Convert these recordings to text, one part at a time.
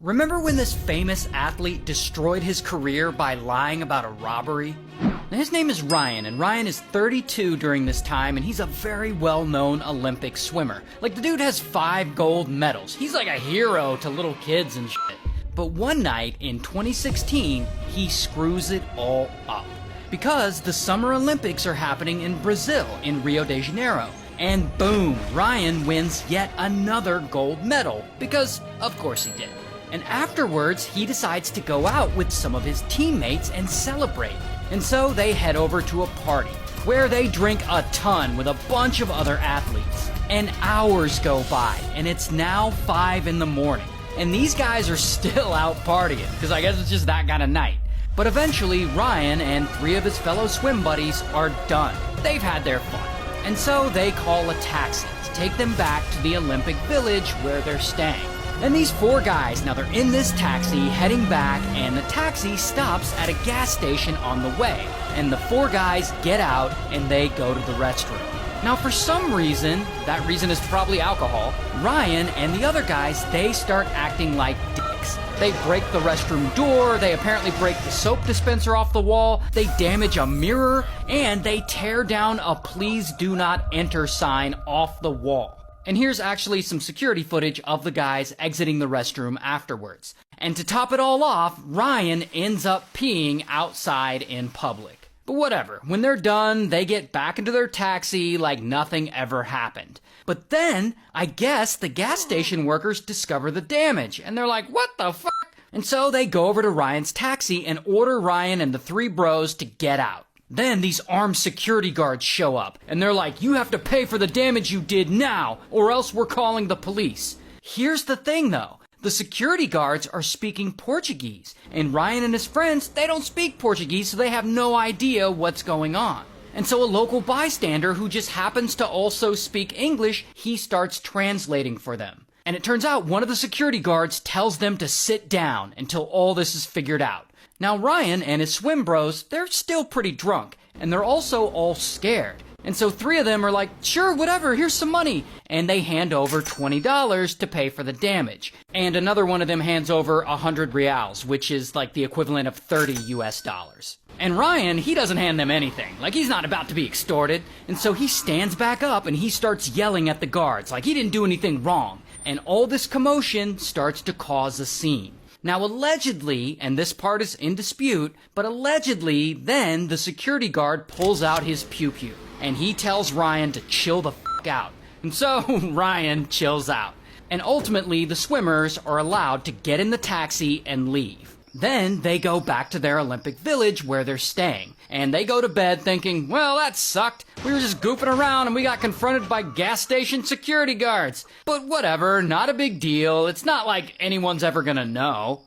Remember when this famous athlete destroyed his career by lying about a robbery? Now, his name is Ryan, and Ryan is 32 during this time, and he's a very well-known Olympic swimmer. Like, the dude has 5 gold medals. He's like a hero to little kids and shit. But one night in 2016, he screws it all up. Because the Summer Olympics are happening in Brazil, in Rio de Janeiro. And boom, Ryan wins yet another gold medal, because of course he did. And afterwards, he decides to go out with some of his teammates and celebrate. And so they head over to a party, where they drink a ton with a bunch of other athletes. And hours go by, and it's now 5 in the morning. And these guys are still out partying, because I guess it's just that kind of night. But eventually, Ryan and 3 of his fellow swim buddies are done. They've had their fun. And so they call a taxi to take them back to the Olympic Village where they're staying. And these 4 guys, now they're in this taxi heading back, and the taxi stops at a gas station on the way. And the 4 guys get out and they go to the restroom. Now for some reason, that reason is probably alcohol, Ryan and the other guys, they start acting like dicks. They break the restroom door, they apparently break the soap dispenser off the wall, they damage a mirror, and they tear down a "Please do not enter" sign off the wall. And here's actually some security footage of the guys exiting the restroom afterwards. And to top it all off, Ryan ends up peeing outside in public. But whatever, when they're done, they get back into their taxi like nothing ever happened. But then, I guess the gas station workers discover the damage, and they're like, what the fuck? And so they go over to Ryan's taxi and order Ryan and the 3 bros to get out. Then these armed security guards show up, and they're like, you have to pay for the damage you did now, or else we're calling the police. Here's the thing though. The security guards are speaking Portuguese, and Ryan and his friends, they don't speak Portuguese, so they have no idea what's going on. And so a local bystander who just happens to also speak English, he starts translating for them. And it turns out one of the security guards tells them to sit down until all this is figured out. Now Ryan and his swim bros, they're still pretty drunk, and they're also all scared. And so 3 of them are like, sure, whatever, here's some money. And they hand over $20 to pay for the damage. And another one of them hands over 100 reals, which is like the equivalent of 30 US dollars. And Ryan, he doesn't hand them anything. Like, he's not about to be extorted. And so he stands back up and he starts yelling at the guards, like he didn't do anything wrong. And all this commotion starts to cause a scene. Now, allegedly, and this part is in dispute, but allegedly, then the security guard pulls out his pew-pew. And he tells Ryan to chill the fuck out. And so, Ryan chills out. And ultimately, the swimmers are allowed to get in the taxi and leave. Then, they go back to their Olympic Village where they're staying. And they go to bed thinking, well, that sucked. We were just goofing around and we got confronted by gas station security guards. But whatever, not a big deal. It's not like anyone's ever gonna know.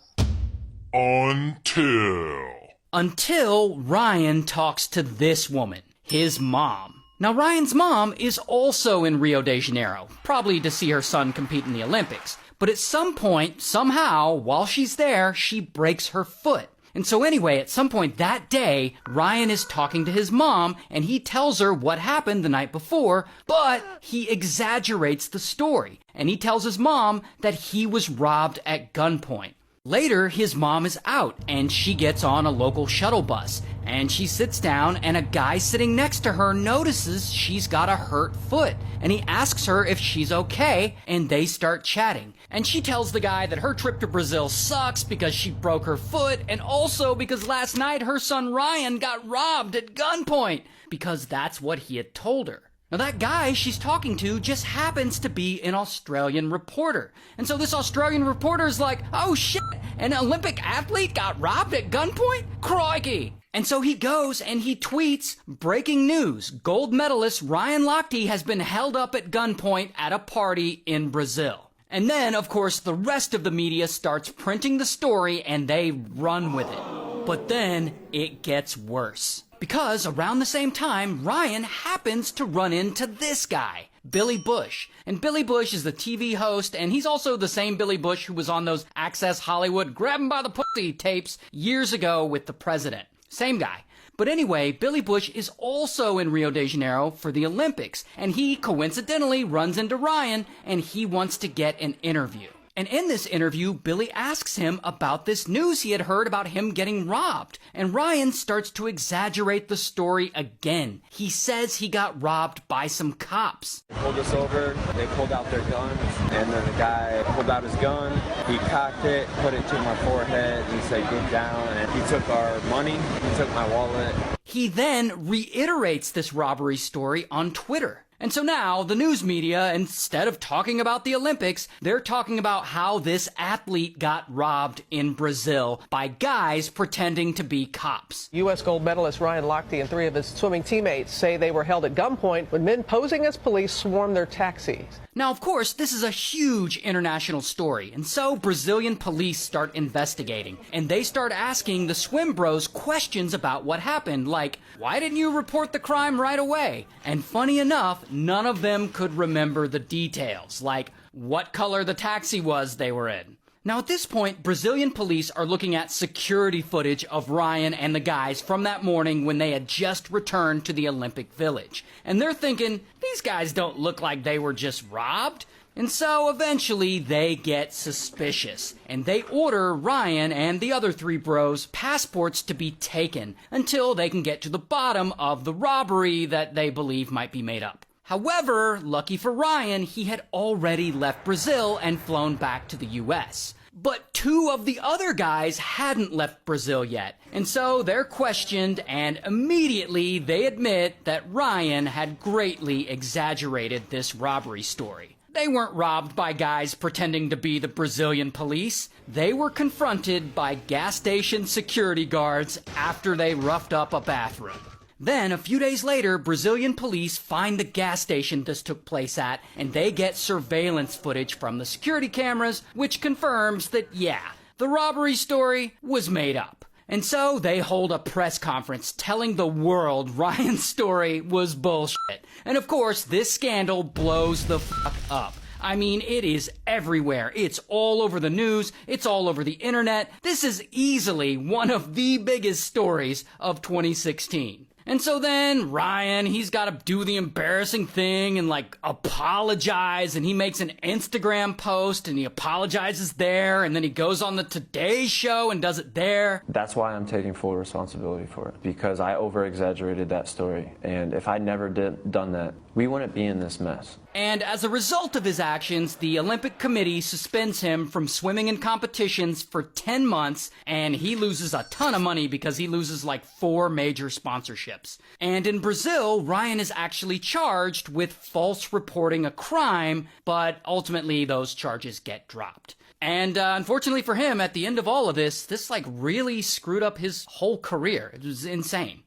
Until Ryan talks to this woman. His mom. Now, Ryan's mom is also in Rio de Janeiro, probably to see her son compete in the Olympics. But at some point, somehow, while she's there, she breaks her foot. And so anyway, at some point that day, Ryan is talking to his mom, and he tells her what happened the night before, but he exaggerates the story. And he tells his mom that he was robbed at gunpoint. Later, his mom is out, and she gets on a local shuttle bus, and she sits down, and a guy sitting next to her notices she's got a hurt foot, and he asks her if she's okay, and they start chatting. And she tells the guy that her trip to Brazil sucks because she broke her foot, and also because last night her son Ryan got robbed at gunpoint, because that's what he had told her. Now that guy she's talking to just happens to be an Australian reporter. And so this Australian reporter is like, oh shit, an Olympic athlete got robbed at gunpoint? Crikey! And so he goes and he tweets, breaking news, gold medalist Ryan Lochte has been held up at gunpoint at a party in Brazil. And then, of course, the rest of the media starts printing the story and they run with it. But then it gets worse. Because around the same time, Ryan happens to run into this guy, Billy Bush. And Billy Bush is the TV host, and he's also the same Billy Bush who was on those Access Hollywood grab him by the pussy tapes years ago with the president. Same guy. But anyway, Billy Bush is also in Rio de Janeiro for the Olympics, and he coincidentally runs into Ryan, and he wants to get an interview. And in this interview, Billy asks him about this news he had heard about him getting robbed. And Ryan starts to exaggerate the story again. He says he got robbed by some cops. They pulled us over, they pulled out their guns, and then the guy pulled out his gun, he cocked it, put it to my forehead, and said, "Get down," and he took our money, he took my wallet. He then reiterates this robbery story on Twitter. And so now, the news media, instead of talking about the Olympics, they're talking about how this athlete got robbed in Brazil by guys pretending to be cops. U.S. gold medalist Ryan Lochte and 3 of his swimming teammates say they were held at gunpoint when men posing as police swarmed their taxis. Now, of course, this is a huge international story, and so Brazilian police start investigating, and they start asking the swim bros questions about what happened, like, why didn't you report the crime right away? And funny enough, none of them could remember the details, like what color the taxi was they were in. Now, at this point, Brazilian police are looking at security footage of Ryan and the guys from that morning when they had just returned to the Olympic Village. And they're thinking, these guys don't look like they were just robbed. And so, eventually, they get suspicious. And they order Ryan and the other 3 bros passports to be taken until they can get to the bottom of the robbery that they believe might be made up. However, lucky for Ryan, he had already left Brazil and flown back to the US. But 2 of the other guys hadn't left Brazil yet, and so they're questioned, and immediately they admit that Ryan had greatly exaggerated this robbery story. They weren't robbed by guys pretending to be the Brazilian police. They were confronted by gas station security guards after they roughed up a bathroom. Then, a few days later, Brazilian police find the gas station this took place at, and they get surveillance footage from the security cameras, which confirms that, yeah, the robbery story was made up. And so they hold a press conference telling the world Ryan's story was bullshit. And of course, this scandal blows the fuck up. I mean, it is everywhere. It's all over the news. It's all over the internet. This is easily one of the biggest stories of 2016. And so then Ryan, he's got to do the embarrassing thing and like apologize, and he makes an Instagram post and he apologizes there, and then he goes on the Today Show and does it there. That's why I'm taking full responsibility for it, because I over-exaggerated that story, and if I never done that, we wouldn't be in this mess. And as a result of his actions, the Olympic Committee suspends him from swimming in competitions for 10 months, and he loses a ton of money because he loses like 4 major sponsorships. And in Brazil, Ryan is actually charged with false reporting a crime, but ultimately those charges get dropped. And unfortunately for him, at the end of all of this like really screwed up his whole career. It was insane.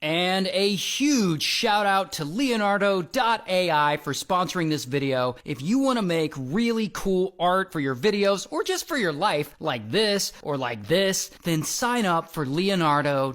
And a huge shout out to Leonardo.ai for sponsoring this video. If you want to make really cool art for your videos or just for your life like this or like this, then sign up for Leonardo.ai.